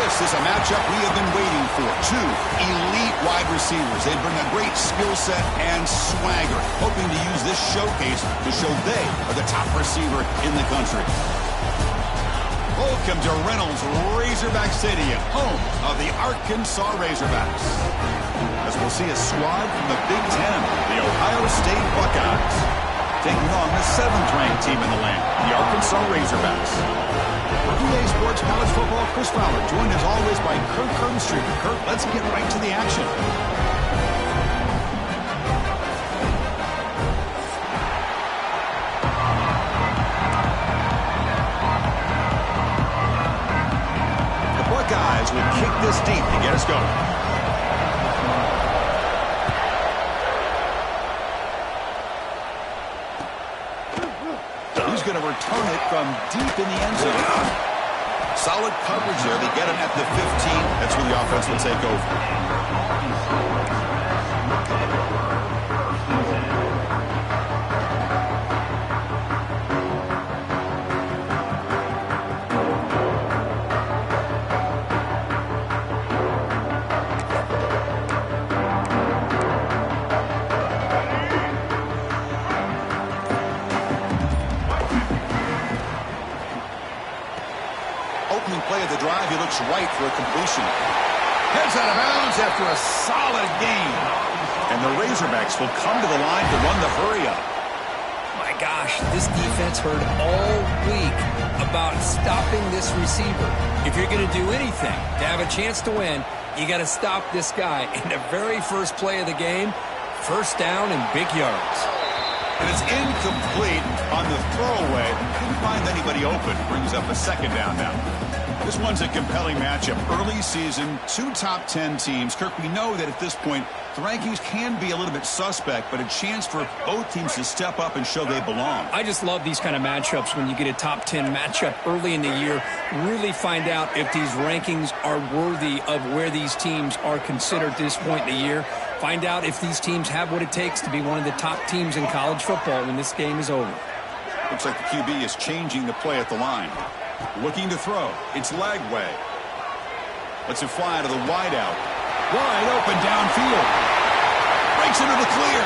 This is a matchup we have been waiting for. Two elite wide receivers. They bring a great skill set and swagger, hoping to use this showcase to show they are the top receiver in the country. Welcome to Reynolds Razorback Stadium, home of the Arkansas Razorbacks. As we'll see a squad from the Big Ten, the Ohio State Buckeyes, taking on the 7th-ranked team in the land, the Arkansas Razorbacks. For EA Sports College Football, Chris Fowler, joined as always by Kirk Herbstreit. Kirk, let's get right to the action. The Buckeyes will kick this deep to get us going. He's going to return it from deep in the end zone. Solid coverage there. They get him at the 15. That's where the offense will take over. Play of the drive, he looks right for a completion. Heads out of bounds after a solid gain. And the Razorbacks will come to the line to run the hurry-up. My gosh, this defense heard all week about stopping this receiver. If you're going to do anything to have a chance to win, you got to stop this guy. In the very first play of the game, first down and big yards. And it's incomplete on the throwaway. Couldn't find anybody open. Brings up a second down now. This one's a compelling matchup. Early season, 2 top 10 teams. Kirk, we know that at this point, the rankings can be a little bit suspect, but a chance for both teams to step up and show they belong. I just love these kind of matchups when you get a top 10 matchup early in the year. Really find out if these rankings are worthy of where these teams are considered at this point in the year. Find out if these teams have what it takes to be one of the top teams in college football when this game is over. Looks like the QB is changing the play at the line. Looking to throw. It's Lagway. Lets it fly to the wideout. Wide open downfield. Breaks into the clear.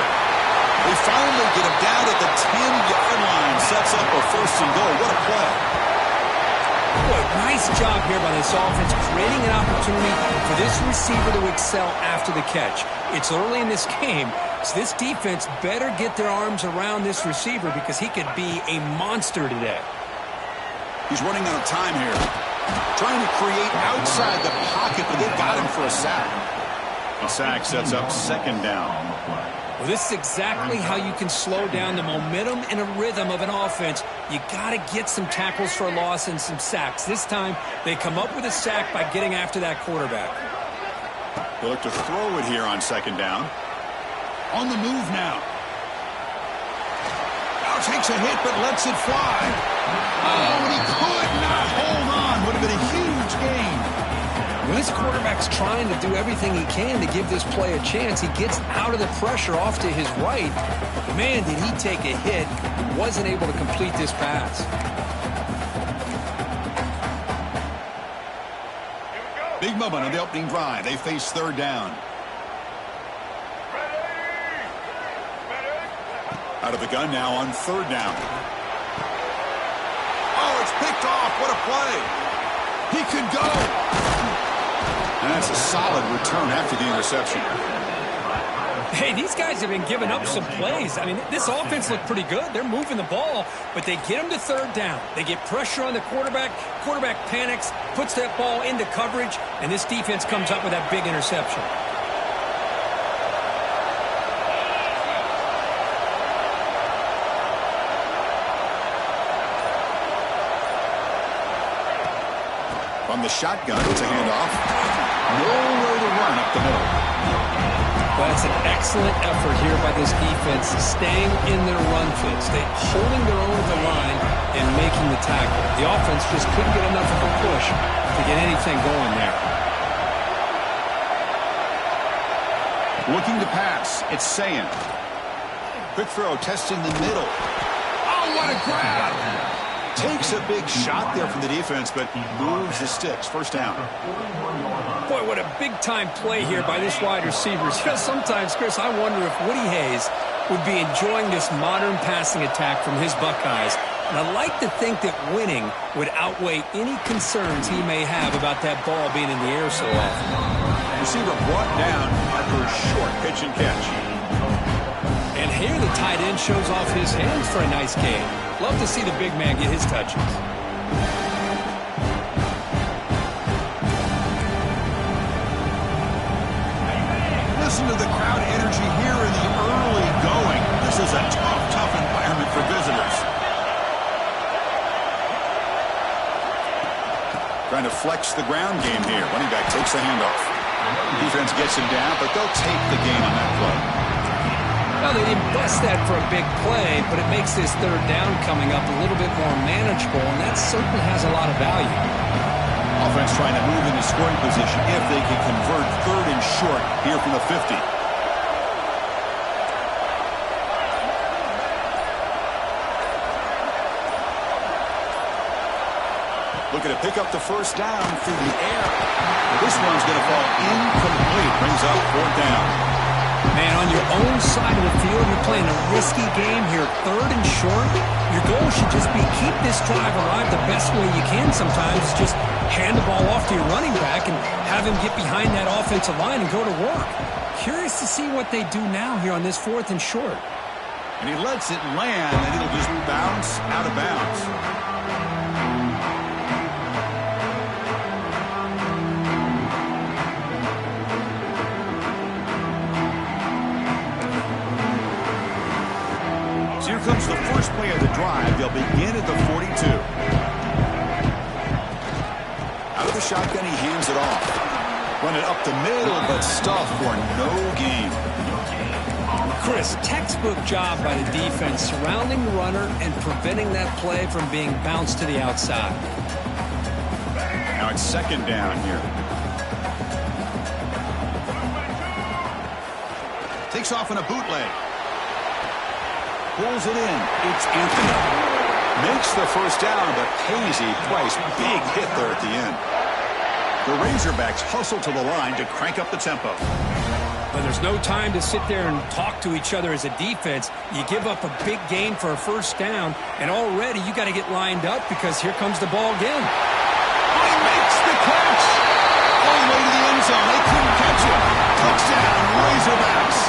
They finally get him down at the 10-yard line. Sets up a first and goal. What a play. Boy, nice job here by this offense, creating an opportunity for this receiver to excel after the catch. It's early in this game, so this defense better get their arms around this receiver because he could be a monster today. He's running out of time here. Trying to create outside the pocket, but they've got him for a sack. A sack sets up second down. Well, this is exactly how you can slow down the momentum and a rhythm of an offense. You got to get some tackles for a loss and some sacks. This time, they come up with a sack by getting after that quarterback. They'll look to throw it here on second down. On the move now. Now takes a hit, but lets it fly. Oh, and he could not hold on. Would have been a huge gain. When this quarterback's trying to do everything he can to give this play a chance, he gets out of the pressure off to his right. Man, did he take a hit. Wasn't able to complete this pass. Big moment on the opening drive. They face third down. Out of the gun now on third down. Oh, it's picked off. What a play. He could go. And that's a solid return after the interception. Hey, these guys have been giving up some plays. I mean, this offense looked pretty good. They're moving the ball, but they get him to third down. They get pressure on the quarterback. Quarterback panics, puts that ball into coverage, and this defense comes up with that big interception. From the shotgun, it's a handoff. Nowhere to run up the middle. Well, that's an excellent effort here by this defense, staying in their run fits. They holding their own at the line and making the tackle. The offense just couldn't get enough of a push to get anything going there. Looking to pass. It's Sayin. Quick throw, testing the middle. Oh, what a grab! Takes a big shot there from the defense, but moves the sticks. First down. Boy, what a big-time play here by this wide receiver. Sometimes, Chris, I wonder if Woody Hayes would be enjoying this modern passing attack from his Buckeyes. And I like to think that winning would outweigh any concerns he may have about that ball being in the air so often. Receiver brought down after a short pitch and catch. And here the tight end shows off his hands for a nice game. Love to see the big man get his touches. Listen to the crowd energy here in the early going. This is a tough environment for visitors. Trying to flex the ground game here. Running back takes the handoff. Defense gets him down, but they'll take the game on that play. Well, they didn't bust that for a big play, but it makes this third down coming up a little bit more manageable, and that certainly has a lot of value. Offense trying to move into scoring position if they can convert third and short here from the 50. Looking to pick up the first down through the air. This one's going to fall incomplete. Brings up fourth down. Man, on your own side of the field, you're playing a risky game here, third and short. Your goal should just be keep this drive alive the best way you can sometimes. Just hand the ball off to your running back and have him get behind that offensive line and go to work. Curious to see what they do now here on this fourth and short. And he lets it land, and it'll just bounce out of bounds. Here comes the first play of the drive. They'll begin at the 42. Out of the shotgun, he hands it off. Run it up the middle, but stuff for no gain. Chris, textbook job by the defense surrounding the runner and preventing that play from being bounced to the outside. Now it's second down here. Takes off in a bootleg. Pulls it in. It's Anthony. Makes the first down, but pays a price. Big hit there at the end. The Razorbacks hustle to the line to crank up the tempo. But there's no time to sit there and talk to each other as a defense. You give up a big gain for a first down, and already you got to get lined up because here comes the ball again. Oh, he makes the catch. All the way to the end zone. They couldn't catch him. Touchdown, Razorbacks.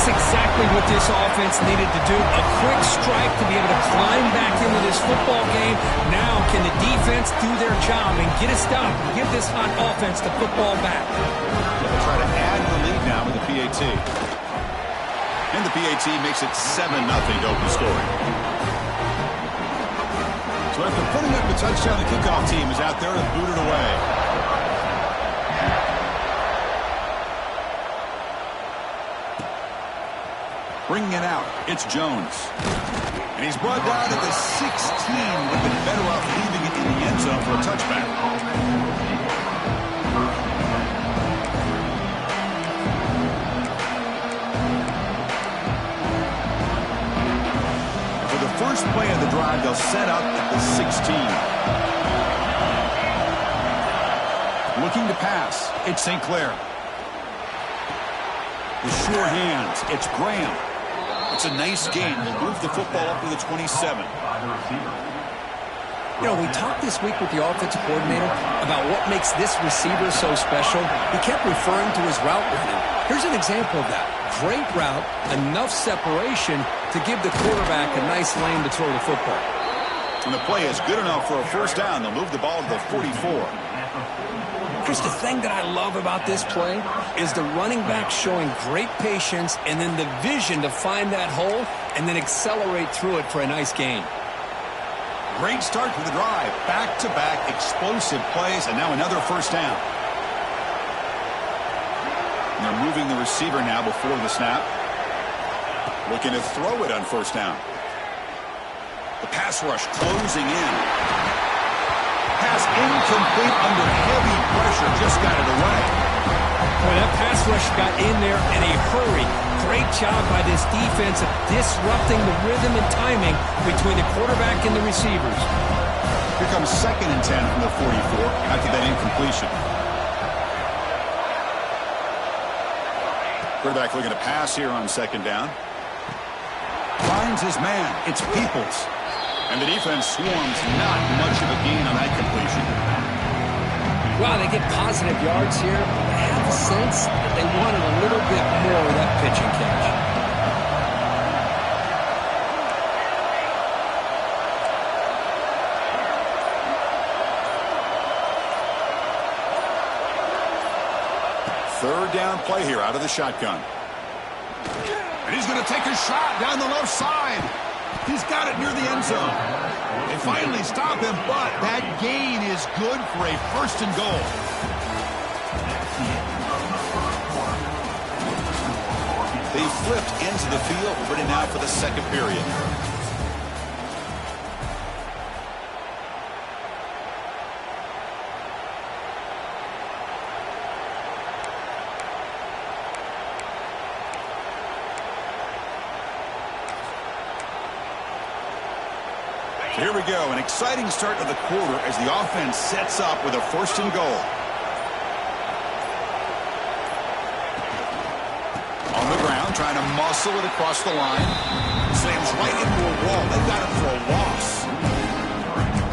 That's exactly what this offense needed to do. A quick strike to be able to climb back into this football game. Now can the defense do their job and get a stop and give this hot offense the football back? They'll try to add the lead now with the PAT. And the PAT makes it 7-0 to open scoring. So after putting up the touchdown, the kickoff team is out there and booted away. Bringing it out, it's Jones. And he's brought down at the 16. Would have been better off leaving it in the end zone for a touchback. For the first play of the drive, they'll set up at the 16. Looking to pass, it's St. Clair. The sure hands, it's Graham. It's a nice game. We'll move the football up to the 27. You know, we talked this week with the offensive coordinator about what makes this receiver so special. He kept referring to his route running. Here's an example of that. Great route, enough separation to give the quarterback a nice lane to throw the football. And the play is good enough for a first down. They'll move the ball to the 44. Chris, the thing that I love about this play is the running back showing great patience and then the vision to find that hole and then accelerate through it for a nice gain. Great start to the drive. Back-to-back explosive plays, and now another first down. And they're moving the receiver now before the snap. Looking to throw it on first down. The pass rush closing in. Pass incomplete under heavy pressure. Just got it away. Well, that pass rush got in there in a hurry. great job by this defense of disrupting the rhythm and timing between the quarterback and the receivers. Here comes 2nd and 10 from the 44 after that incompletion. Quarterback looking to pass here on 2nd down. Finds his man. It's Peoples. And the defense swarms. Not much of a gain on that completion. Wow, they get positive yards here. I have the sense that they wanted a little bit more of that pitching catch. Third down play here out of the shotgun. And he's going to take a shot down the left side. He's got it near the end zone. They finally stop him, but that gain is good for a 1st and goal. They flipped into the field, ready now for the 2nd period. Here we go, an exciting start to the quarter as the offense sets up with a 1st and goal. On the ground, trying to muscle it across the line. Slams right into a wall. They got him for a loss.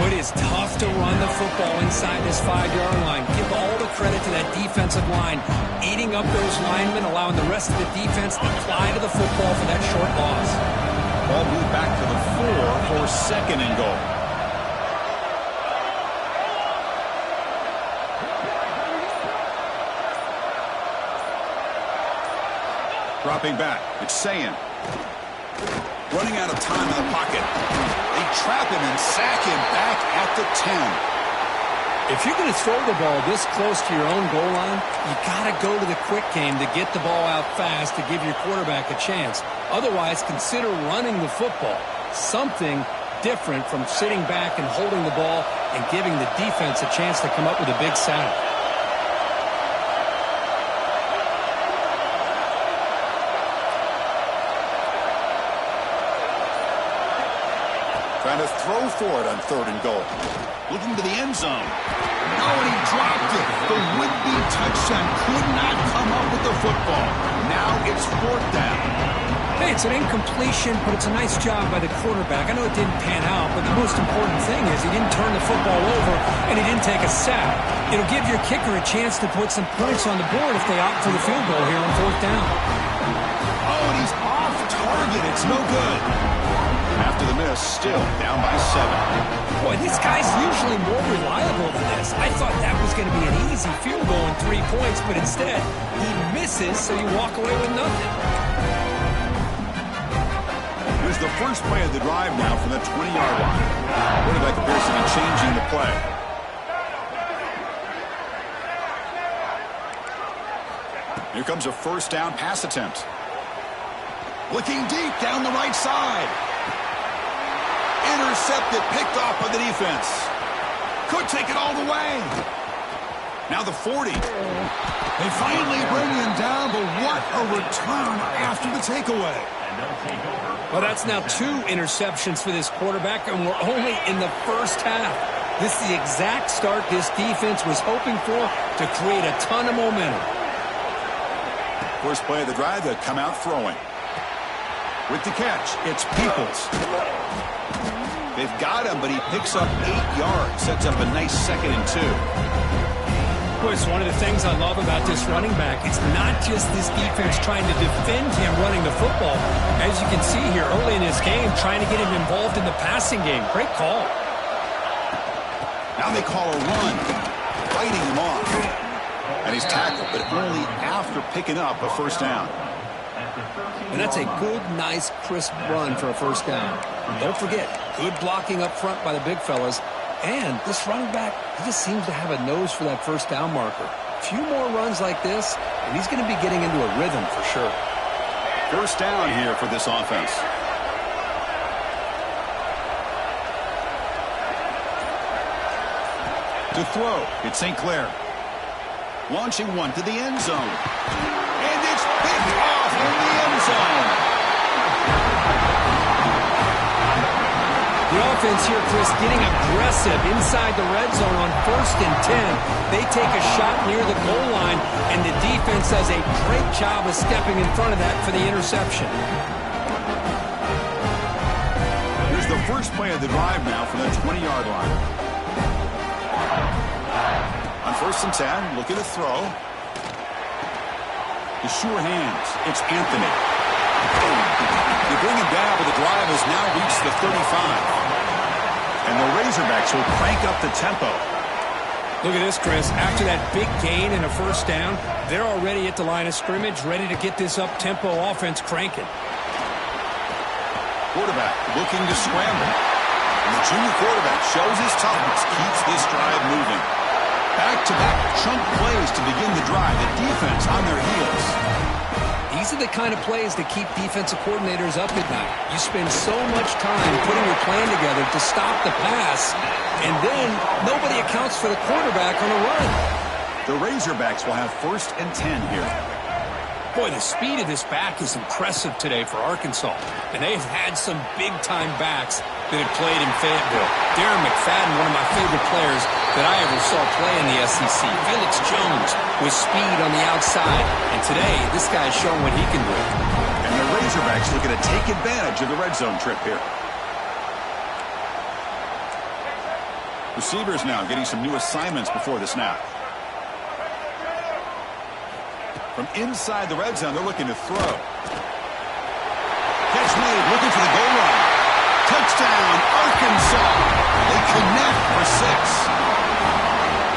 It is tough to run the football inside this 5-yard line. Give all the credit to that defensive line, eating up those linemen, allowing the rest of the defense to fly to the football for that short loss. Ball moved back to the 4 for 2nd and goal. Dropping back, it's Sayan. Running out of time in the pocket. They trap him and sack him back at the 10. If you're going to throw the ball this close to your own goal line, you got to go to the quick game to get the ball out fast to give your quarterback a chance. Otherwise, consider running the football. Something different from sitting back and holding the ball and giving the defense a chance to come up with a big sack. Trying to throw for it on 3rd and goal. Looking to the end zone. Oh, and he dropped it. The would-be touchdown could not come up with the football. Now it's 4th down. Hey, it's an incompletion, but it's a nice job by the quarterback. I know it didn't pan out, but the most important thing is he didn't turn the football over and he didn't take a sack. It'll give your kicker a chance to put some points on the board if they opt for the field goal here on 4th down. Oh, and he's off target. It's no good. After the miss, still down by 7. Boy, this guy's usually more reliable than this. I thought that was going to be an easy field goal and 3 points, but instead, he misses, so you walk away with nothing. Here's the first play of the drive now from the 20-yard line. Quarterback appears to be changing the play. Here comes a 1st down pass attempt. Looking deep down the right side. Intercepted, picked off by the defense. Could take it all the way. Now the 40. They finally bring him down, but what a return after the takeaway. Well, that's now 2 interceptions for this quarterback, and we're only in the 1st half. This is the exact start this defense was hoping for to create a ton of momentum. First play of the drive, they come out throwing. With the catch, it's Peoples. They've got him, but he picks up 8 yards. Sets up a nice 2nd and 2. Boy, it's one of the things I love about this running back. It's not just this defense trying to defend him running the football. As you can see here early in this game, trying to get him involved in the passing game. Great call. Now they call a run, fighting him off. And he's tackled, but only after picking up a 1st down. And that's a good, nice, crisp run for a 1st down. Don't forget, good blocking up front by the big fellas. And this running back, he just seems to have a nose for that 1st down marker. A few more runs like this, and he's going to be getting into a rhythm for sure. 1st down here for this offense. To throw, it's St. Clair. Launching one to the end zone. And it's picked off in the end zone. The offense here, Chris, getting aggressive inside the red zone on 1st and 10. They take a shot near the goal line, and the defense does a great job of stepping in front of that for the interception. Here's the first play of the drive now from the 20-yard line. On 1st and 10, looking to throw. The sure hands. It's Anthony. They bring him down, but the drive has now reached the 35. And the Razorbacks will crank up the tempo. Look at this, Chris. After that big gain and a 1st down, they're already at the line of scrimmage, ready to get this up-tempo offense cranking. Quarterback looking to scramble. And the junior quarterback shows his toughness, keeps this drive moving. Back-to-back chunk plays to begin the drive. The defense on their heels. These are the kind of plays that keep defensive coordinators up at night. You spend so much time putting your plan together to stop the pass, and then nobody accounts for the quarterback on the run. The Razorbacks will have 1st and 10 here. Boy, the speed of this back is impressive today for Arkansas, and they've had some big-time backs that have played in Fayetteville. Darren McFadden, one of my favorite players that I ever saw play in the SEC. Felix Jones with speed on the outside, and today this guy is showing what he can do. And the Razorbacks looking to take advantage of the red zone trip here. Receivers now getting some new assignments before the snap. From inside the red zone, they're looking to throw. Catch made, looking for the goal line. Touchdown, Arkansas. They connect for 6.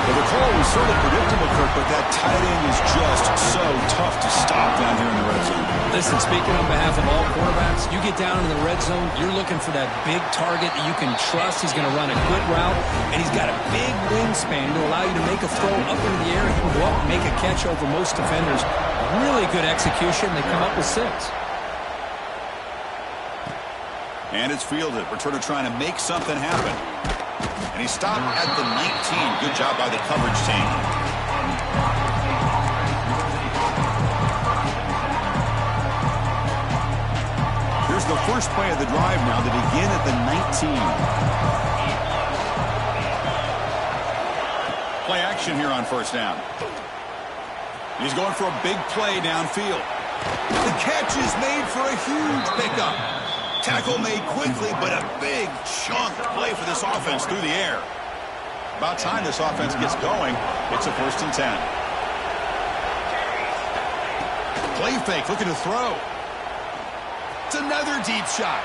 Well, the call was sort of predictable, Kirk, but that tight end is just so tough to stop down here in the red zone. Listen, speaking on behalf of all quarterbacks, you get down in the red zone, you're looking for that big target that you can trust. He's going to run a good route, and he's got a big wingspan to allow you to make a throw up into the air. He can go up and make a catch over most defenders. Really good execution. They come up with 6. And it's fielded. Returner trying to make something happen. And he stopped at the 19. Good job by the coverage team. Here's the first play of the drive now to begin at the 19. Play action here on 1st down. He's going for a big play downfield. The catch is made for a huge pickup. Tackle made quickly, but a big chunk play for this offense through the air. About time this offense gets going. It's a 1st and 10. Play fake, looking to throw. It's another deep shot.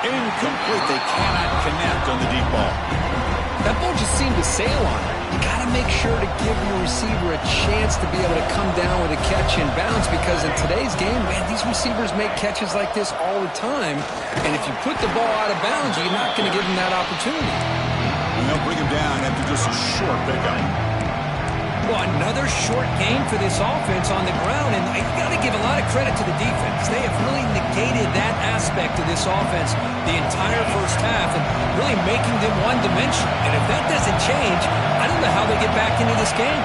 Incomplete. They cannot connect on the deep ball. That ball just seemed to sail on it. You got to make sure to give your receiver a chance to be able to come down with a catch and bounce, because in today's game, man, these receivers make catches like this all the time. And if you put the ball out of bounds, you're not going to give them that opportunity. And they'll bring him down after just a short pickup. Well, another short game for this offense on the ground, and you got to give a lot of credit to the defense. They have really negated that aspect of this offense the entire 1st half and really making them one-dimensional. And if that doesn't change, I don't know how they get back into this game.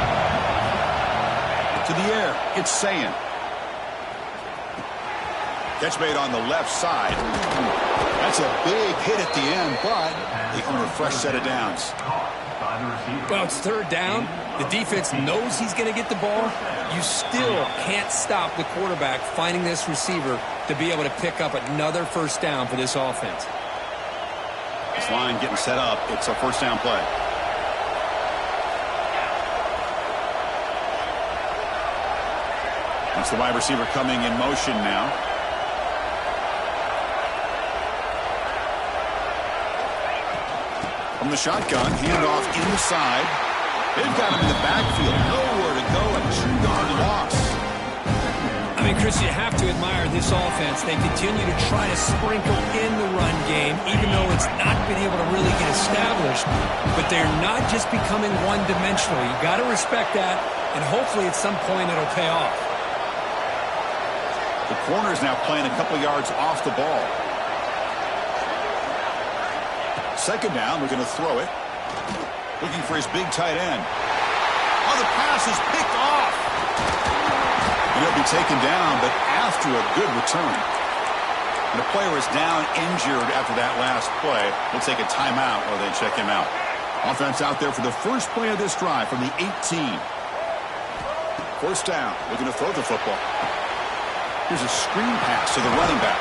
To the air, it's Sayin. Catch made on the left side. That's a big hit at the end, but they earn a fresh set of downs. Well, it's 3rd down. The defense knows he's going to get the ball. You still can't stop the quarterback finding this receiver to be able to pick up another 1st down for this offense. This line getting set up. It's a 1st down play. That's the wide receiver coming in motion now. From the shotgun, handoff inside. They've got him in the backfield. Nowhere to go, a 2-yard loss. I mean, Chris, you have to admire this offense. They continue to try to sprinkle in the run game, even though it's not been able to really get established. But they're not just becoming one-dimensional. You got to respect that, and hopefully at some point it'll pay off. The corner's now playing a couple yards off the ball. 2nd down, looking to throw it. Looking for his big tight end. Oh, the pass is picked off. He'll be taken down, but after a good return. And the player is down injured after that last play. We'll take a timeout while they check him out. Offense out there for the first play of this drive from the 18. First down, looking to throw the football. Here's a screen pass to the running back.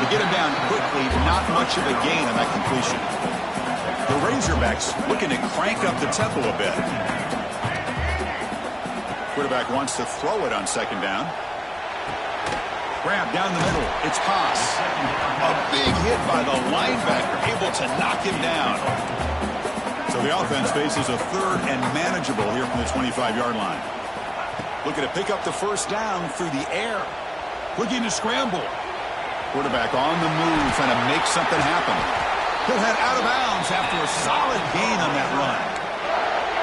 To get him down quickly, not much of a gain on that completion. The Razorbacks looking to crank up the tempo a bit. Quarterback wants to throw it on second down. Grab down the middle. It's Haas. A big hit by the linebacker, able to knock him down. So the offense faces a third and manageable here from the 25-yard line. Looking to pick up the first down through the air. Looking to scramble. Quarterback on the move, trying to make something happen. He'll head out of bounds after a solid gain on that run.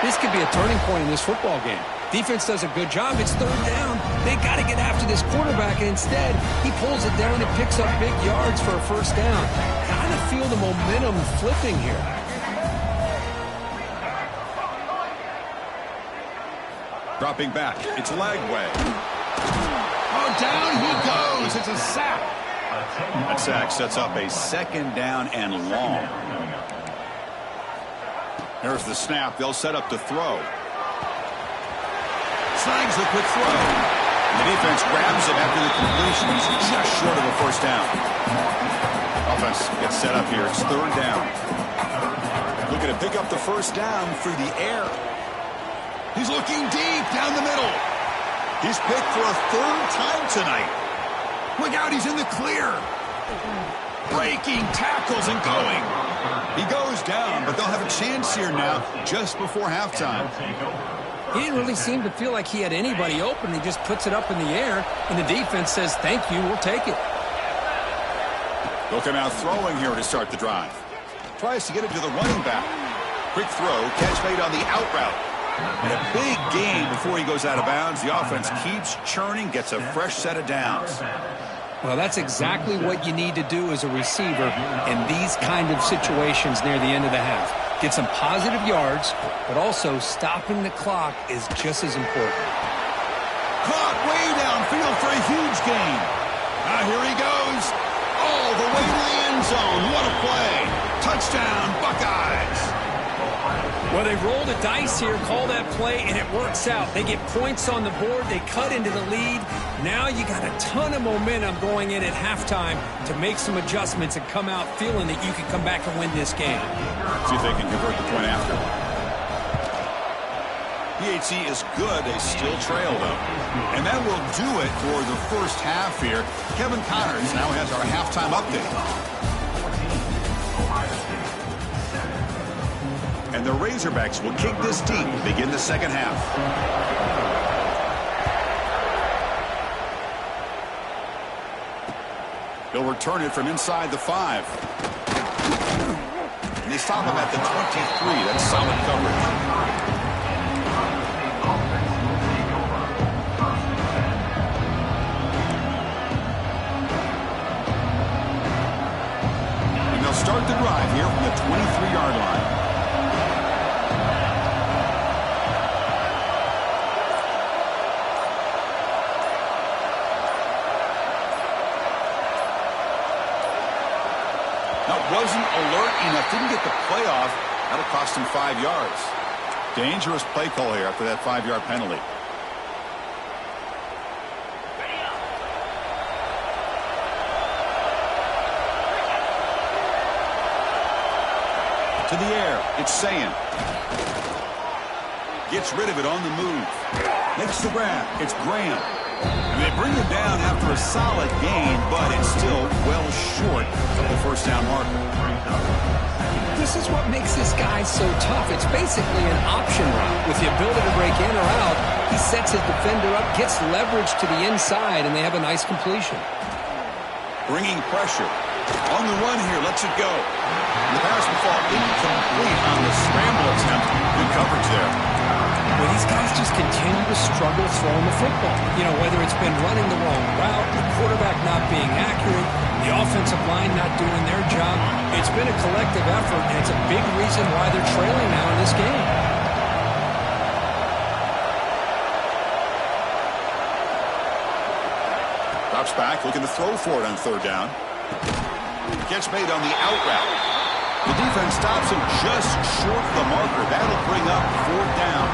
This could be a turning point in this football game. Defense does a good job. It's third down. They got to get after this quarterback, and instead, he pulls it down and picks up big yards for a first down. Kind of feel the momentum flipping here. Dropping back. It's Lagway. Oh, down he goes. It's a sack. That sack sets up a second down and long. There's the snap. They'll set up to throw. Snags the quick throw. The defense grabs him after the completion. He's just short of a first down. Offense gets set up here. It's third down. Looking to pick up the first down through the air. He's looking deep down the middle. He's picked for a third time tonight. Look out, he's in the clear. Breaking tackles and going. He goes down, but they'll have a chance here now just before halftime. He didn't really seem to feel like he had anybody open. He just puts it up in the air, and the defense says, thank you, we'll take it. They'll come out throwing here to start the drive. Tries to get it to the running back. Quick throw, catch made on the out route. And a big gain before he goes out of bounds. The offense keeps churning, gets a fresh set of downs. Well, that's exactly what you need to do as a receiver in these kind of situations near the end of the half. Get some positive yards, but also stopping the clock is just as important. Caught way downfield for a huge gain. Now here he goes. All the way to the end zone. What a play. Touchdown, Buckeyes. Well, they roll the dice here, call that play, and it works out. They get points on the board. They cut into the lead. Now you got a ton of momentum going in at halftime to make some adjustments and come out feeling that you can come back and win this game. See if they can convert the point after. PHC is good. They still trail, though. And that will do it for the first half here. Kevin Connors now has our halftime update. And the Razorbacks will kick this deep to begin the second half. They'll return it from inside the 5. And they stop him at the 23. That's solid coverage. And they'll start the drive here from the 23-yard line. Wasn't alert enough, didn't get the play off. That'll cost him 5 yards. Dangerous play call here after that 5-yard penalty. To the air, it's Sayin. Gets rid of it on the move. Makes the grab, it's Graham. And they bring him down after a solid gain, but it's still well short of the first down marker. This is what makes this guy so tough. It's basically an option route. With the ability to break in or out, he sets his defender up, gets leverage to the inside, and they have a nice completion. Bringing pressure. On the run here, lets it go. The pass will fall incomplete on the scramble attempt. Good coverage there. Well, these guys just continue to struggle throwing the football. You know, whether it's been running the wrong route, the quarterback not being accurate, the offensive line not doing their job. It's been a collective effort, and it's a big reason why they're trailing now in this game. Drops back, looking to throw for it on third down. Gets made on the out route. The defense stops him just short of the marker. That'll bring up fourth down.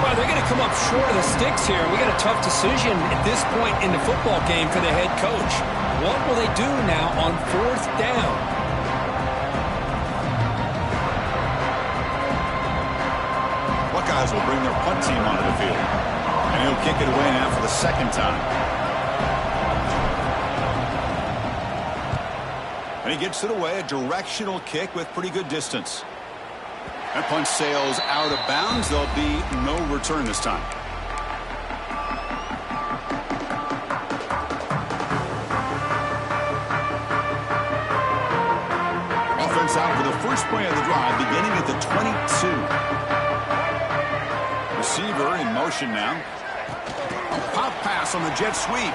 Well, they're going to come up short of the sticks here. We got a tough decision at this point in the football game for the head coach. What will they do now on fourth down? Buckeyes will bring their punt team onto the field. And he'll kick it away now for the second time. And he gets it away, a directional kick with pretty good distance. That punt sails out of bounds. There'll be no return this time. Offense out for the first play of the drive, beginning at the 22. Receiver in motion now. A pop pass on the jet sweep.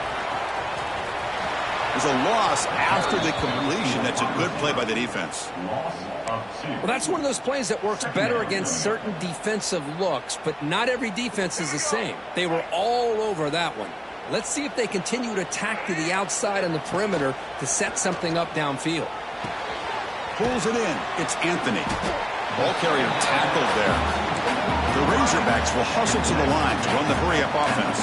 There's a loss after the completion. That's a good play by the defense. Well, that's one of those plays that works better against certain defensive looks, but not every defense is the same. They were all over that one. Let's see if they continue to attack to the outside on the perimeter to set something up downfield. Pulls it in. It's Anthony. Ball carrier tackled there. The Razorbacks will hustle to the line to run the hurry-up offense.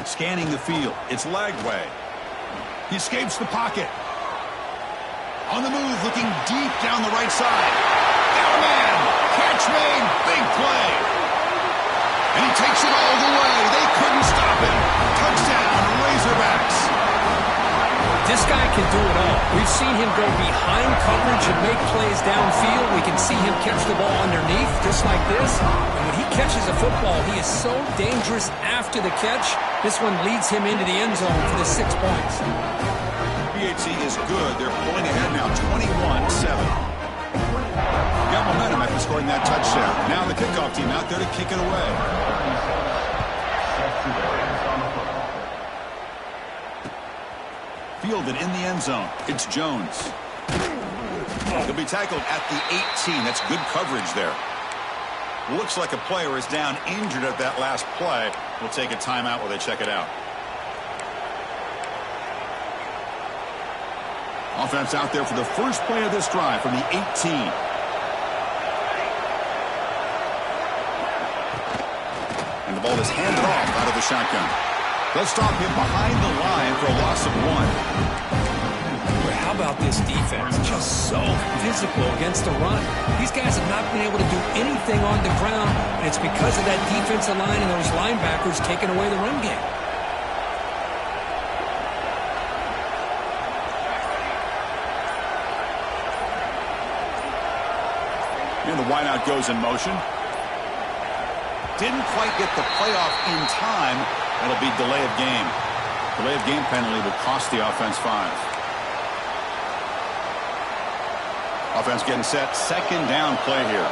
Scanning the field. It's Lagway. He escapes the pocket. On the move, looking deep down the right side. Got a man. Catch made. Big play. And he takes it all the way. They couldn't stop him. Touchdown, Razorbacks. This guy can do it all. We've seen him go behind coverage and make plays downfield. We can see him catch the ball underneath, just like this. And when he catches a football, he is so dangerous after the catch. This one leads him into the end zone for the 6 points. PHC is good. They're pulling ahead now, 21-7. Got momentum after scoring that touchdown. Now the kickoff team out there to kick it away. Fielded in the end zone. It's Jones. He'll be tackled at the 18. That's good coverage there. Looks like a player is down injured at that last play. We'll take a timeout while they check it out. Offense out there for the first play of this drive from the 18. And the ball is handed off out of the shotgun. They'll stop him behind the line for a loss of 1. How about this defense? Just so physical against the run. These guys have not been able to do anything on the ground, and it's because of that defensive line and those linebackers taking away the run game. And the wideout goes in motion. Didn't quite get the playoff in time. That'll be delay of game. Delay of game penalty will cost the offense 5. Offense getting set. Second down play here.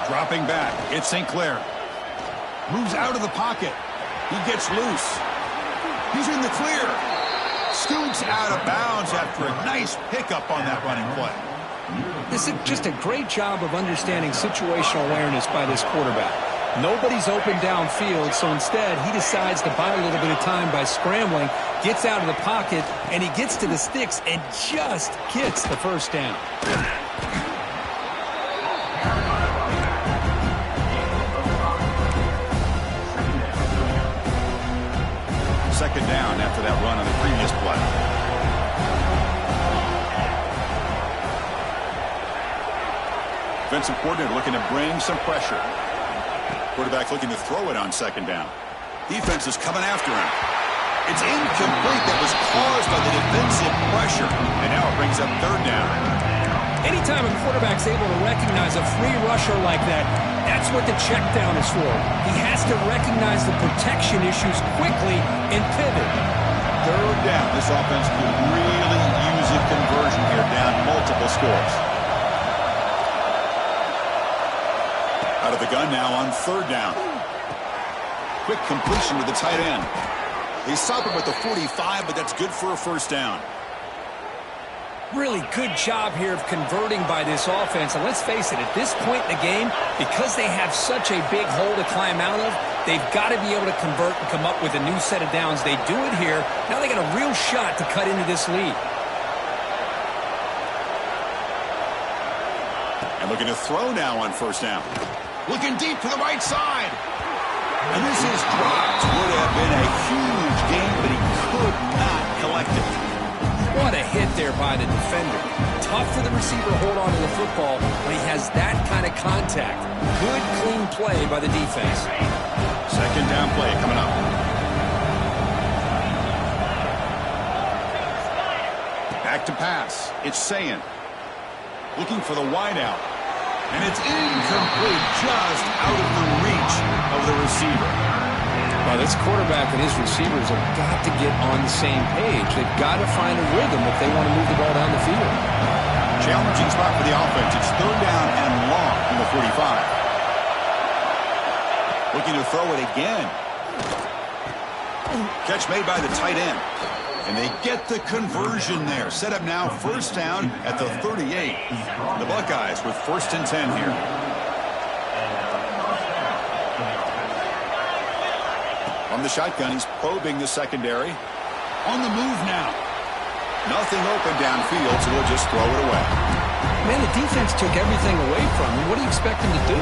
Dropping back. It's St. Clair. Moves out of the pocket. He gets loose. He's in the clear. Scoots out of bounds after a nice pickup on that running play. This is just a great job of understanding situational awareness by this quarterback. Nobody's open downfield, so instead he decides to buy a little bit of time by scrambling, gets out of the pocket, and he gets to the sticks and just gets the first down. Second down after that run on the previous play. Defensive coordinator looking to bring some pressure. Quarterback looking to throw it on second down. Defense is coming after him. It's incomplete. That was caused by the defensive pressure. And now it brings up third down. Anytime a quarterback's able to recognize a free rusher like that, that's what the check down is for. He has to recognize the protection issues quickly and pivot. Third down. This offense could really use a conversion here, down multiple scores. A Out of the gun now on third down. Quick completion to the tight end. They stop him at the 45, but that's good for a first down. Really good job here of converting by this offense. And let's face it, at this point in the game, because they have such a big hole to climb out of, they've got to be able to convert and come up with a new set of downs. They do it here. Now they got a real shot to cut into this lead. And looking to throw now on first down. Looking deep to the right side. And this is dropped. Would have been a huge gain, but he could not collect it. What a hit there by the defender. Tough for the receiver to hold on to the football when he has that kind of contact. Good, clean play by the defense. Second down play coming up. Back to pass. It's Sayin. Looking for the wideout. And it's incomplete, just out of the reach of the receiver. Well, this quarterback and his receivers have got to get on the same page. They've got to find a rhythm if they want to move the ball down the field. Challenging spot for the offense. It's third down and long from the 45. Looking to throw it again. Catch made by the tight end. And they get the conversion there. Set up now first down at the 38. The Buckeyes with first and 10 here. From the shotgun, he's probing the secondary. On the move now. Nothing open downfield, so he'll just throw it away. Man, the defense took everything away from him. What do you expect him to do?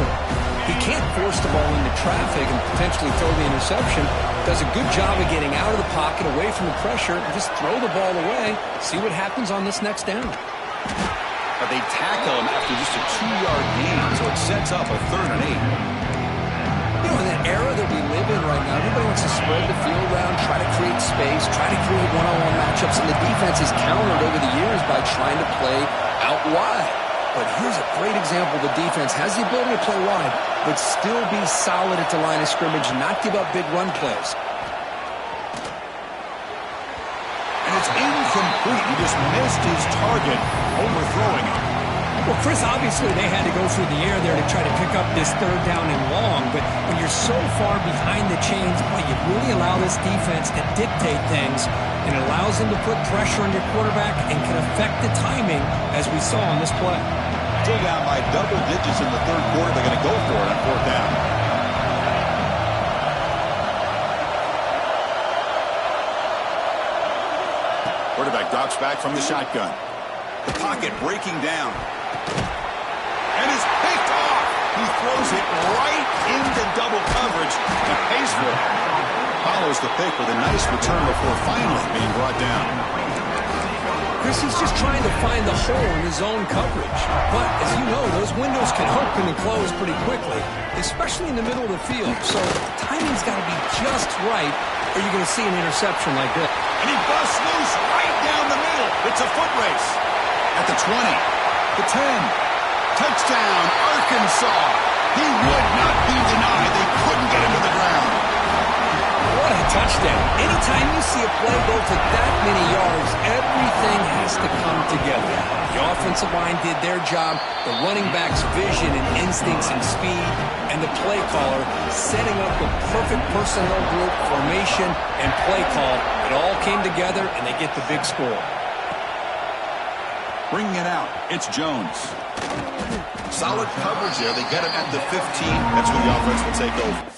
He can't force the ball into traffic and potentially throw the interception. Does a good job of getting out of the pocket, away from the pressure, and just throw the ball away. See what happens on this next down. But they tackle him after just a 2-yard gain, so it sets up a third and 8. You know, in that era that we live in right now, everybody wants to spread the field around, try to create space, try to create one-on-one matchups, and the defense has countered over the years by trying to play out wide. But here's a great example. The defense has the ability to play wide, but still be solid at the line of scrimmage, not give up big run plays. And it's incomplete. He just missed his target, overthrowing it. Well, Chris, obviously they had to go through the air there to try to pick up this third down and long, but when you're so far behind the chains, boy, you really allow this defense to dictate things, and it allows them to put pressure on your quarterback and can affect the timing, as we saw on this play. Still down by double digits in the third quarter. They're going to go for it on fourth down. Quarterback drops back from the shotgun. The pocket breaking down. And is picked off. He throws it right into double coverage and pays for it. Follows the pick with a nice return before finally being brought down. Chris, he's just trying to find the hole in his own coverage. But, as you know, those windows can open and close pretty quickly, especially in the middle of the field. So timing's got to be just right, or you're going to see an interception like this. And he busts loose right down the middle. It's a foot race. At the 20, the 10. Touchdown, Arkansas. He would not be denied. They couldn't get him to the ground. What a touchdown. Anytime you see a play go for that many yards, everything has to come together. The offensive line did their job, the running back's vision and instincts and speed, and the play caller setting up the perfect personnel group, formation, and play call. It all came together, and they get the big score. Bringing it out, it's Jones. Solid coverage there. They get him at the 15. That's when the offense will take over.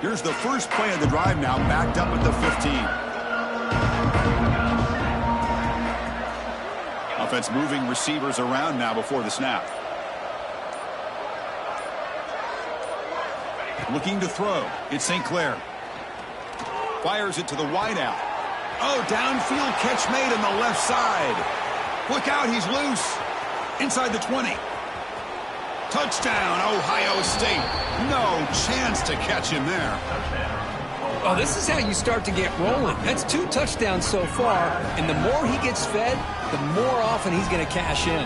Here's the first play of the drive now, backed up at the 15. Offense moving receivers around now before the snap. Looking to throw. It's St. Clair. Fires it to the wideout. Oh, downfield catch made on the left side. Look out, he's loose. Inside the 20. Touchdown, Ohio State. No chance to catch him there. Oh, this is how you start to get rolling. That's 2 touchdowns so far, and the more he gets fed, the more often he's going to cash in.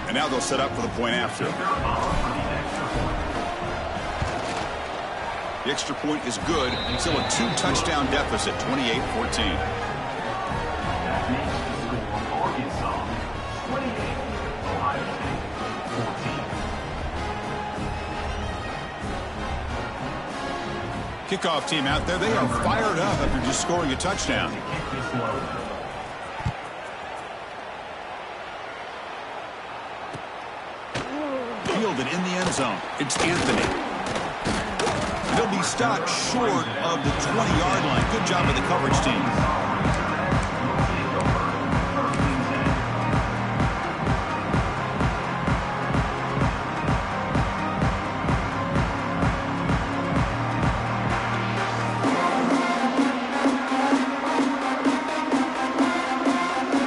And now they'll set up for the point after. The extra point is good. Still a 2-touchdown deficit, 28-14. Kickoff team out there, they are fired up after just scoring a touchdown. Fielded in the end zone. It's Anthony. He'll be stopped short of the 20-yard line. Good job of the coverage team.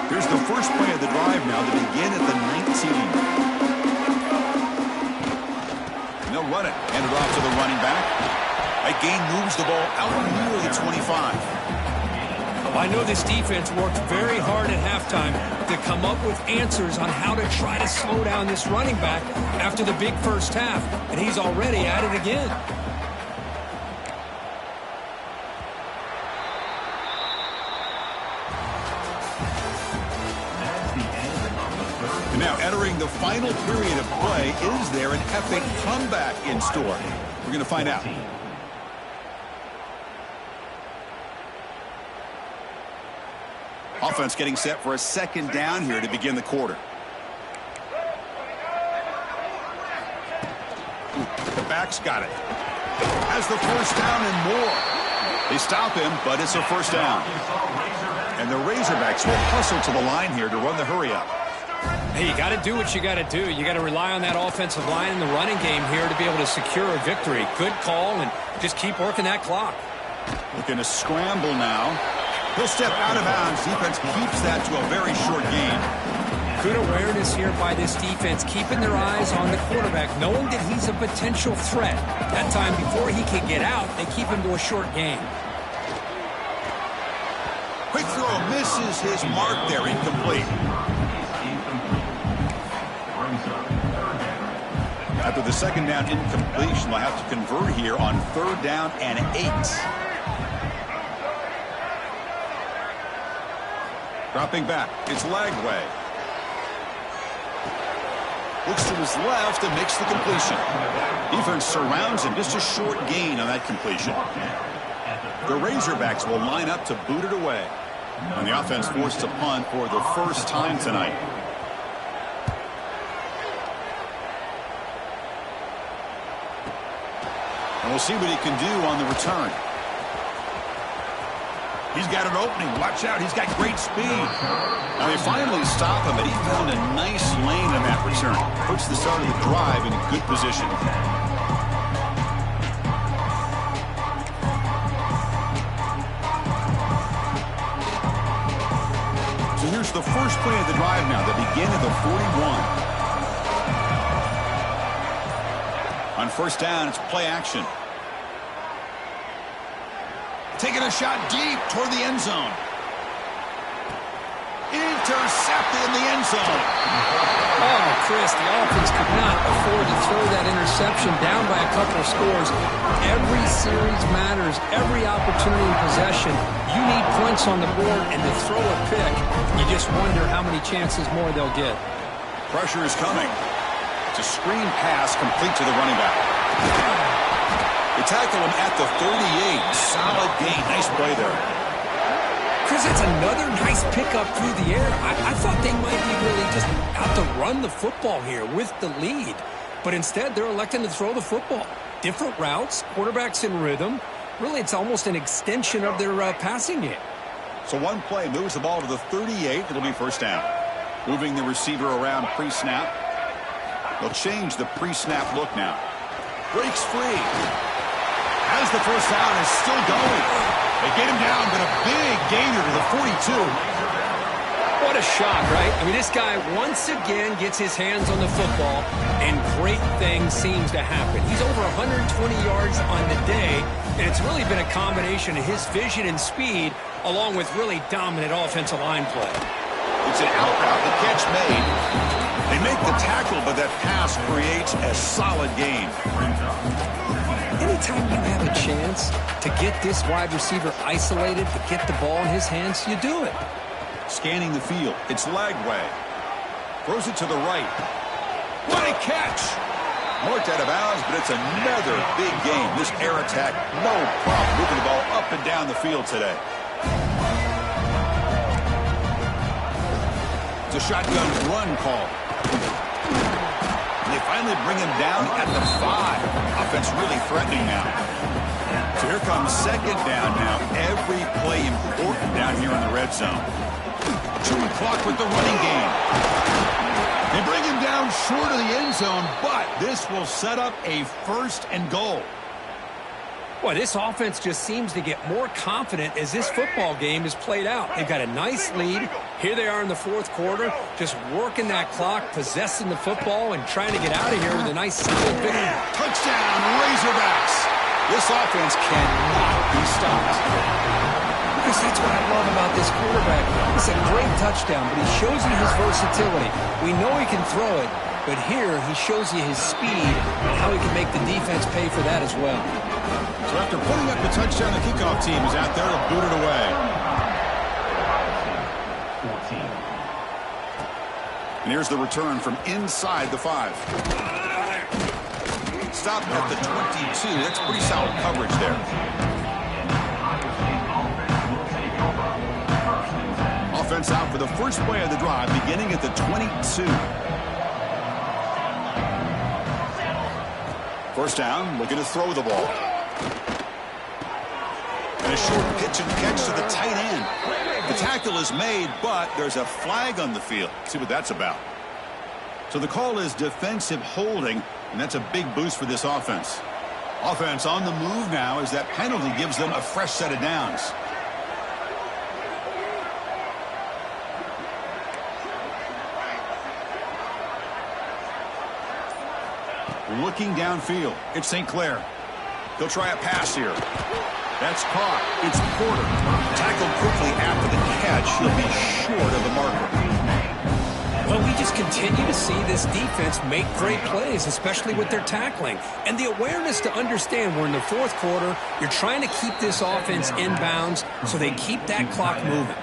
Here's the first play of the drive now to begin at the 19. They'll run it. Hand it off to the running back. That gain moves the ball out near the 25. I know this defense worked very hard at halftime to come up with answers on how to try to slow down this running back after the big first half, and he's already at it again. And now entering the final period of play, is there an epic comeback in store? We're going to find out. Offense getting set for a second down here to begin the quarter. The back's got it. Has the first down and more. They stop him, but it's a first down. And the Razorbacks will hustle to the line here to run the hurry-up. Hey, you got to do what you got to do. You got to rely on that offensive line in the running game here to be able to secure a victory. Good call, and just keep working that clock. Looking to scramble now. He'll step out of bounds. Defense keeps that to a very short gain. Good awareness here by this defense, keeping their eyes on the quarterback, knowing that he's a potential threat. That time, before he can get out, they keep him to a short gain. Quick throw misses his mark there, incomplete. After the second down incompletion, they'll have to convert here on 3rd down and 8. Dropping back, it's Lagway. Looks to his left and makes the completion. Defense surrounds him, just a short gain on that completion. The Razorbacks will line up to boot it away. And the offense forced to punt for the first time tonight. And we'll see what he can do on the return. He's got an opening. Watch out. He's got great speed. Now they finally stop him, but he found a nice lane in that return. Puts the start of the drive in a good position. So here's the first play of the drive now. They begin at the 41. On first down, it's play action. Taking a shot deep toward the end zone. Intercepted in the end zone. Oh, Chris, the offense could not afford to throw that interception down by a couple of scores. Every series matters. Every opportunity in possession. You need points on the board, and to throw a pick, you just wonder how many chances more they'll get. Pressure is coming. It's a screen pass complete to the running back. They tackle him at the 38. Solid gain. Nice play there. Chris, that's another nice pickup through the air. I thought they might be really just out to run the football here with the lead. But instead, they're electing to throw the football. Different routes, quarterbacks in rhythm. Really, it's almost an extension of their passing game. So one play moves the ball to the 38. It'll be first down. Moving the receiver around pre-snap. They'll change the pre-snap look now. Breaks free. As the first down is still going. They get him down, but a big gainer to the 42. What What a shock, right? I mean, this guy once again gets his hands on the football, and great things seems to happen. He's over 120 yards on the day, and it's really been a combination of his vision and speed, along with really dominant offensive line play. It's an out route. The catch made. They make the tackle, but that pass creates a solid gain. Anytime you have a chance to get this wide receiver isolated, to get the ball in his hands, you do it. Scanning the field. It's Lagway. Throws it to the right. What a catch! Marked out of bounds, but it's another big game. This air attack, no problem moving the ball up and down the field today. It's a shotgun run call. And they finally bring him down at the 5. Offense really threatening now. So here comes second down now. Every play important down here in the red zone. Chewing clock with the running game. They bring him down short of the end zone, but this will set up a 1st and goal. Boy, this offense just seems to get more confident as this football game is played out. They've got a nice lead. Here they are in the 4th quarter, just working that clock, possessing the football, and trying to get out of here with a nice simple victory. Touchdown, Razorbacks. This offense cannot be stopped. Because that's what I love about this quarterback. It's a great touchdown, but he shows you his versatility. We know he can throw it, but here he shows you his speed and how he can make the defense pay for that as well. So after putting up the touchdown, the kickoff team is out there to boot it away. And here's the return from inside the 5. Stop at the 22. That's pretty solid coverage there. Offense out for the first play of the drive, beginning at the 22. First down, looking to throw the ball. And a short pitch and catch to the tight end. The tackle is made, but there's a flag on the field. Let's see what that's about. So the call is defensive holding, and that's a big boost for this offense. Offense on the move now as that penalty gives them a fresh set of downs. Looking downfield, it's St. Clair. He'll try a pass here. That's caught. It's Porter. Tackled quickly after the catch. He'll be short of the marker. Well, we just continue to see this defense make great plays, especially with their tackling. And the awareness to understand we're in the 4th quarter, you're trying to keep this offense in bounds so they keep that clock moving.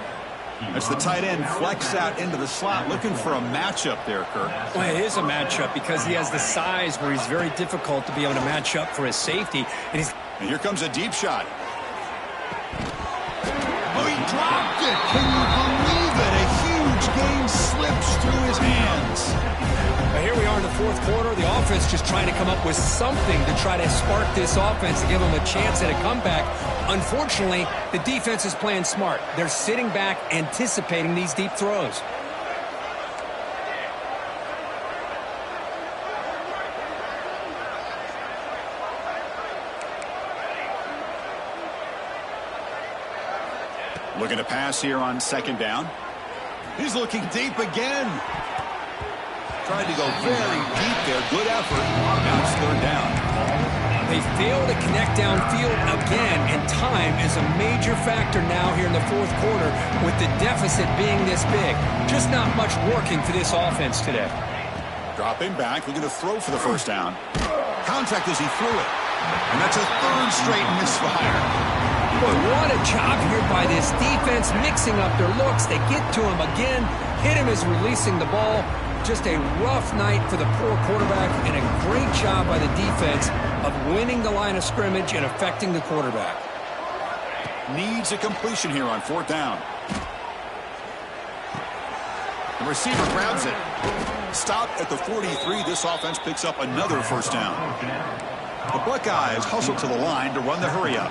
As the tight end flex out into the slot, looking for a matchup there, Kirk. Well, it is a matchup because he has the size where he's very difficult to be able to match up for his safety. And here comes a deep shot. Oh, he dropped it. Can you believe it? A huge gain slips through his hands. But here we are in the 4th quarter. The offense just trying to come up with something to try to spark this offense to give them a chance at a comeback. Unfortunately, the defense is playing smart. They're sitting back, anticipating these deep throws. Looking to pass here on second down. He's looking deep again. Tried to go very deep there. Good effort. Now it's third down. They fail to connect downfield again, and time is a major factor now here in the 4th quarter with the deficit being this big. Just not much working for this offense today. Dropping back, looking to throw for the first down. Contact as he threw it. And that's a 3rd straight misfire. Boy, what a job here by this defense, mixing up their looks. They get to him again, hit him as releasing the ball. Just a rough night for the poor quarterback, and a great job by the defense of winning the line of scrimmage and affecting the quarterback. Needs a completion here on 4th down. The receiver grabs it. Stopped at the 43. This offense picks up another first down. The Buckeyes hustle to the line to run the hurry-up.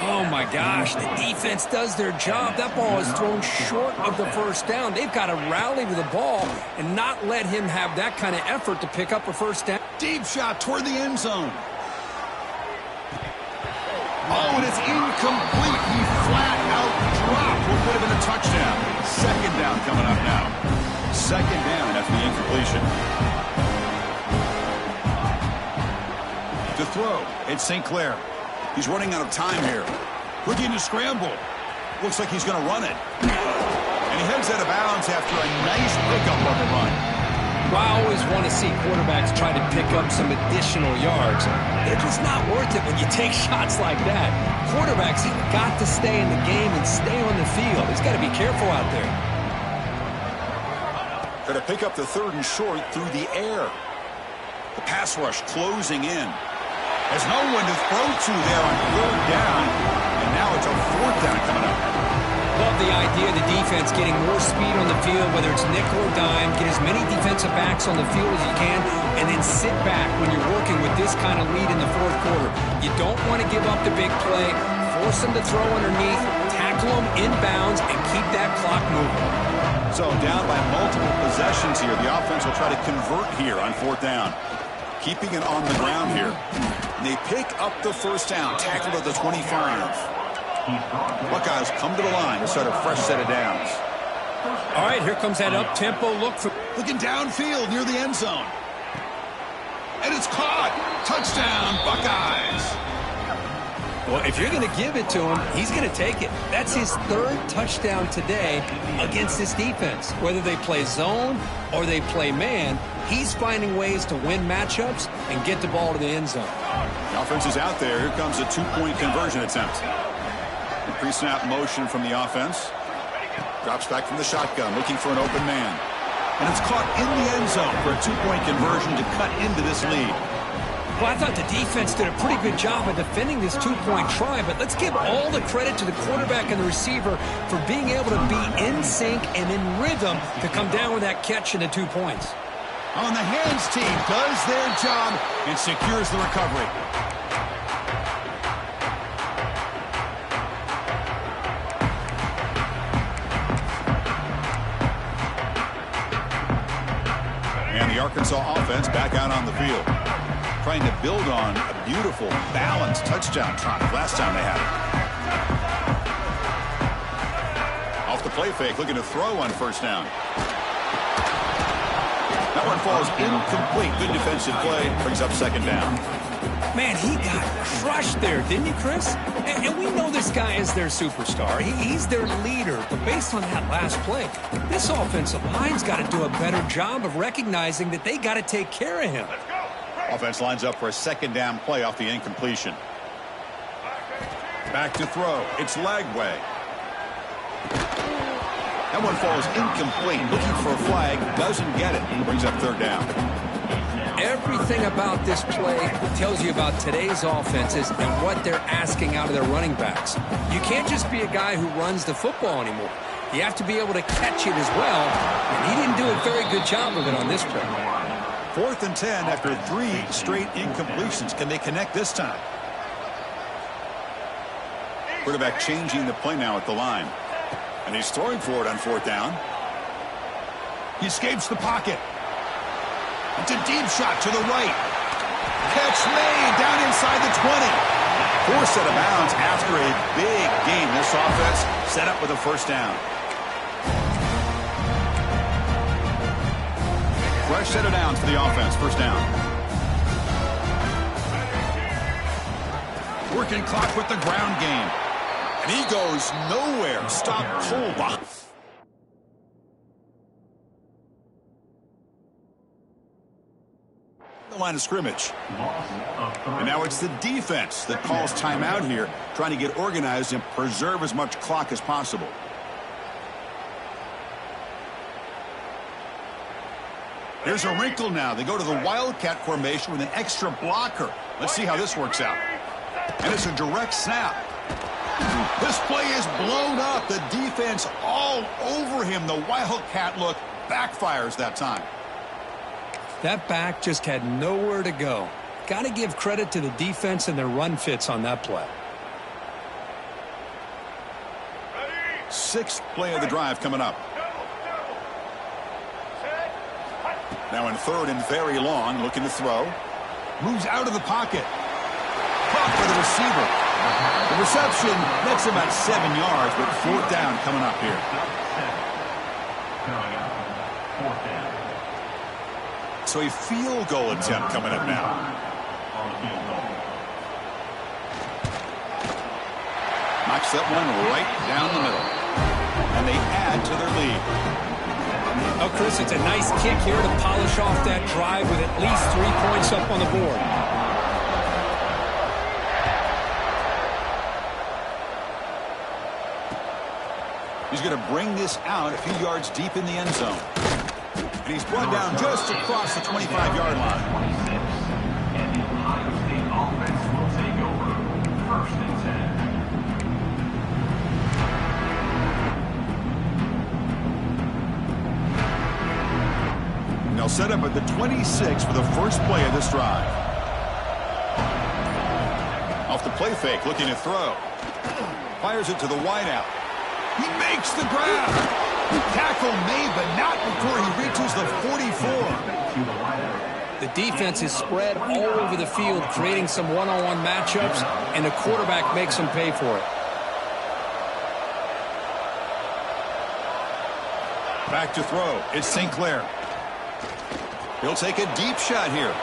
Oh, my gosh, the defense does their job. That ball is thrown short of the first down. They've got to rally to the ball and not let him have that kind of effort to pick up a first down. Deep shot toward the end zone. Oh, and it's incomplete. He flat out dropped what would have been a touchdown. Second down coming up now. Second down after the incompletion. To throw, it's St. Clair. He's running out of time here. Looking to scramble. Looks like he's going to run it. And he heads out of bounds after a nice pickup on the run. Well, I always want to see quarterbacks try to pick up some additional yards. They're just not worth it when you take shots like that. Quarterbacks have got to stay in the game and stay on the field. He's got to be careful out there. Got to pick up the third and short through the air. The pass rush closing in. There's no one to throw to there on third down. And now it's a fourth down coming up. Love the idea of the defense getting more speed on the field, whether it's nickel or dime. Get as many defensive backs on the field as you can, and then sit back when you're working with this kind of lead in the fourth quarter. You don't want to give up the big play. Force them to throw underneath, tackle them inbounds, and keep that clock moving. So down by multiple possessions here. The offense will try to convert here on fourth down. Keeping it on the ground here. And they pick up the first down. Tackled at the 25. Buckeyes come to the line to start a fresh set of downs. All right, here comes that up-tempo look. Looking downfield near the end zone. And it's caught. Touchdown, Buckeyes. Well, if you're going to give it to him, he's going to take it. That's his third touchdown today against this defense. Whether they play zone or they play man, he's finding ways to win matchups and get the ball to the end zone. The offense is out there. Here comes a two-point conversion attempt. Pre-snap motion from the offense. Drops back from the shotgun, looking for an open man. And it's caught in the end zone for a two-point conversion to cut into this lead. Well, I thought the defense did a pretty good job of defending this two-point try, but let's give all the credit to the quarterback and the receiver for being able to be in sync and in rhythm to come down with that catch and the 2 points. On the hands team does their job and secures the recovery. And the Arkansas offense back out on the field, trying to build on a beautiful, balanced touchdown drive last time they had it. Off the play fake, looking to throw on first down. That one falls incomplete. Good defensive play. Brings up second down. Man, he got crushed there, didn't he, Chris? And we know this guy is their superstar. He's their leader. But based on that last play, this offensive line's got to do a better job of recognizing that they got to take care of him. Offense lines up for a second down play off the incompletion. Back to throw. It's Lagway. That one falls incomplete. Looking for a flag. Doesn't get it. Brings up third down. Everything about this play tells you about today's offenses and what they're asking out of their running backs. You can't just be a guy who runs the football anymore. You have to be able to catch it as well, and he didn't do a very good job of it on this play. 4th and 10 after 3 straight incompletions. Can they connect this time? Quarterback changing the play now at the line. And he's throwing for it on fourth down. He escapes the pocket. It's a deep shot to the right. Catch made down inside the 20. Forced out of bounds after a big gain. This offense set up with a first down. Fresh set of downs for the offense. First down. Working clock with the ground game. And he goes nowhere. Stop Kolba. The line of scrimmage. And now it's the defense that calls timeout here, trying to get organized and preserve as much clock as possible. There's a wrinkle now. They go to the Wildcat formation with an extra blocker. Let's see how this works out. And it's a direct snap. This play is blown up. The defense all over him. The Wildcat look backfires that time. That back just had nowhere to go. Got to give credit to the defense and their run fits on that play. 6th play of the drive coming up. Now in 3rd and very long, looking to throw. Moves out of the pocket. Caught for the receiver. The reception nets him at 7 yards, but fourth down coming up here. So a field goal attempt coming up now. Knocks that one right down the middle. And they add to their lead. Oh, Chris, it's a nice kick here to polish off that drive with at least 3 points up on the board. He's going to bring this out a few yards deep in the end zone. And he's brought down just across the 25-yard line. And the Ohio State offense will take over. 1st and 10. They'll set up at the 26 for the first play of this drive. Off the play fake, looking to throw. Fires it to the wideout. He makes the grab. Tackle made, but not before he reaches the 44. The defense is spread all over the field, creating some one-on-one matchups, and the quarterback makes them pay for it. Back to throw. It's St. Clair. He'll take a deep shot here.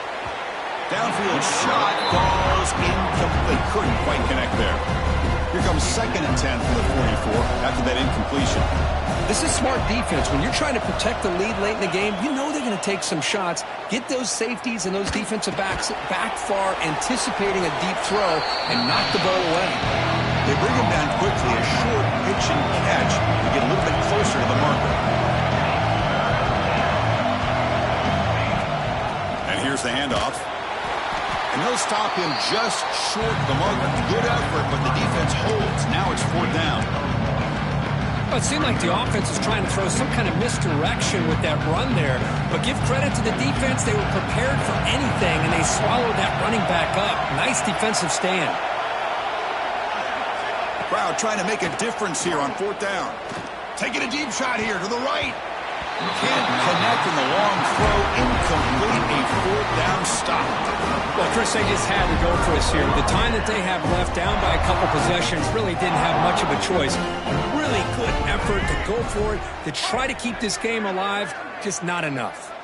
Downfield shot falls incomplete. Couldn't quite connect there. Here comes 2nd and 10 from the 44 after that incompletion. This is smart defense. When you're trying to protect the lead late in the game, you know they're going to take some shots, get those safeties and those defensive backs back far, anticipating a deep throw, and knock the ball away. They bring him down quickly, a short pitch and catch to get a little bit closer to the marker. And here's the handoff. And they'll stop him just short of the marker. Good effort, but the defense holds. Now it's 4th down. Well, it seemed like the offense was trying to throw some kind of misdirection with that run there. But give credit to the defense. They were prepared for anything, and they swallowed that running back up. Nice defensive stand. Crowd trying to make a difference here on 4th down. Taking a deep shot here to the right. Can't connect in the long throw. Incomplete. A 4th down stop. Well, Chris, they just had to go for us here. The time that they have left, down by a couple possessions, really didn't have much of a choice. Really good effort to go for it, to try to keep this game alive, just not enough.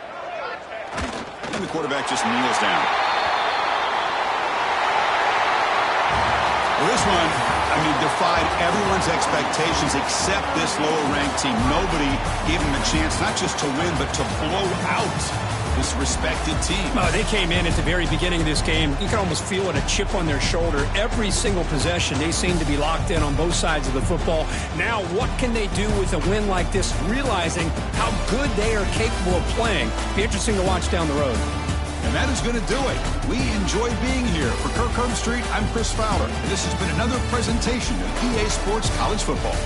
And the quarterback just kneels down. Well, this one, defied everyone's expectations except this lower-ranked team. Nobody gave them a chance not just to win, but to blow out this respected team. Oh, they came in at the very beginning of this game. You can almost feel it, a chip on their shoulder. Every single possession, they seem to be locked in on both sides of the football. Now, what can they do with a win like this, realizing how good they are capable of playing? Be interesting to watch down the road. And that is going to do it. We enjoy being here. For Kirk Herbstreit, I'm Chris Fowler. And this has been another presentation of EA Sports College Football.